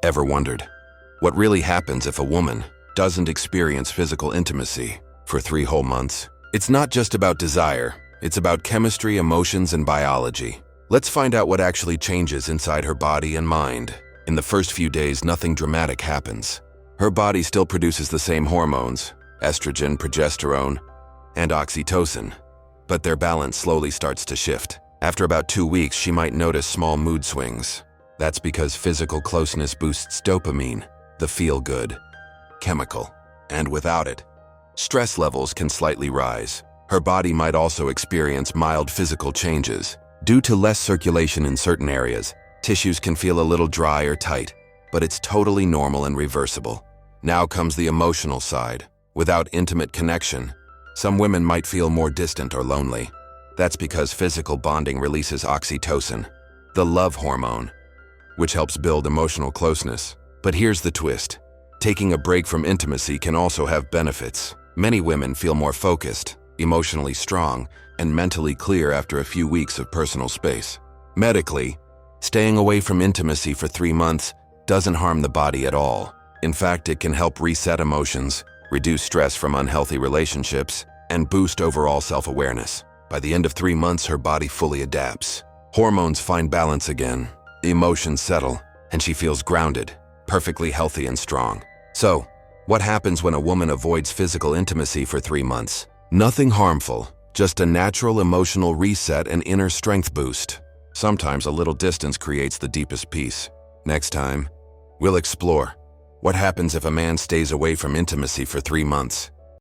Ever wondered what really happens if a woman doesn't experience physical intimacy for 3 whole months? It's not just about desire, it's about chemistry, emotions, and biology. Let's find out what actually changes inside her body and mind. In the first few days, nothing dramatic happens. Her body still produces the same hormones, estrogen, progesterone, and oxytocin, but their balance slowly starts to shift. After about 2 weeks, she might notice small mood swings. That's because physical closeness boosts dopamine, the feel-good chemical, and without it, stress levels can slightly rise. Her body might also experience mild physical changes. Due to less circulation in certain areas, tissues can feel a little dry or tight, but it's totally normal and reversible. Now comes the emotional side. Without intimate connection, some women might feel more distant or lonely. That's because physical bonding releases oxytocin, the love hormone, which helps build emotional closeness. But here's the twist. Taking a break from intimacy can also have benefits. Many women feel more focused, emotionally strong, and mentally clear after a few weeks of personal space. Medically, staying away from intimacy for 3 months doesn't harm the body at all. In fact, it can help reset emotions, reduce stress from unhealthy relationships, and boost overall self-awareness. By the end of 3 months, her body fully adapts. Hormones find balance again, emotions settle, and she feels grounded, perfectly healthy and strong. So, what happens when a woman avoids physical intimacy for 3 months? Nothing harmful, just a natural emotional reset and inner strength boost. Sometimes a little distance creates the deepest peace. Next time, we'll explore what happens if a man stays away from intimacy for 3 months.